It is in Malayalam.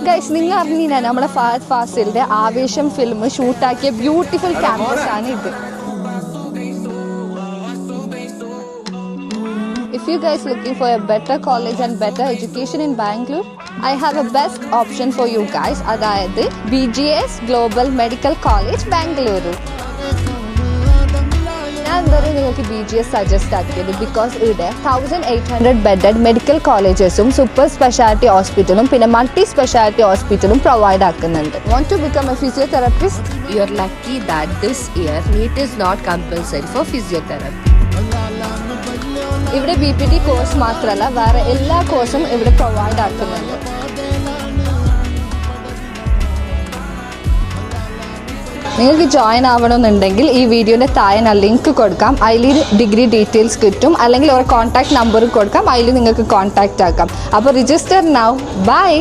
ഗൈസ്, നിങ്ങൾ അറിഞ്ഞില്ല നമ്മളെ ഫഹദ് ഫാസിലിന്റെ ആവേശം ഫിലിം ഷൂട്ടാക്കിയ ബ്യൂട്ടിഫുൾ ക്യാമ്പസ് ആണ് ഇത്. If you guys looking for a better college and better education in Bangalore, I have a best option for you guys. അതായത് BGS Global Medical College Bangalore. ഞാൻ എന്തായാലും നിങ്ങൾക്ക് BGS സജസ്റ്റ് ആക്കിയത് ബിക്കോസ് ഇവിടെ 1800 ബെഡഡ് മെഡിക്കൽ കോളേജസും സൂപ്പർ സ്പെഷ്യാലിറ്റി ഹോസ്പിറ്റലും പിന്നെ മൾട്ടി സ്പെഷ്യാലിറ്റി ഹോസ്പിറ്റലും പ്രൊവൈഡ് ആക്കുന്നുണ്ട്. Want to become a physiotherapist? You are lucky that this year NEET is not compulsory for physiotherapy. ഇവിടെ BPT കോഴ്സ് മാത്രമല്ല വേറെ എല്ലാ കോഴ്സും ഇവിടെ പ്രൊവൈഡ് ആക്കുന്നുണ്ട്. നിങ്ങൾക്ക് ജോയിൻ ആവണമെന്നുണ്ടെങ്കിൽ ഈ വീഡിയോൻ്റെ താഴെ ഞാൻ ലിങ്ക് കൊടുക്കാം. അതിൽ ഡിഗ്രി ഡീറ്റെയിൽസ് കിട്ടും, അല്ലെങ്കിൽ ഒരു കോൺടാക്ട് നമ്പർ കൊടുക്കാം, അതിൽ നിങ്ങൾക്ക് കോൺടാക്റ്റ് ആക്കാം. അപ്പോൾ രജിസ്റ്റർ നൗ. ബൈ.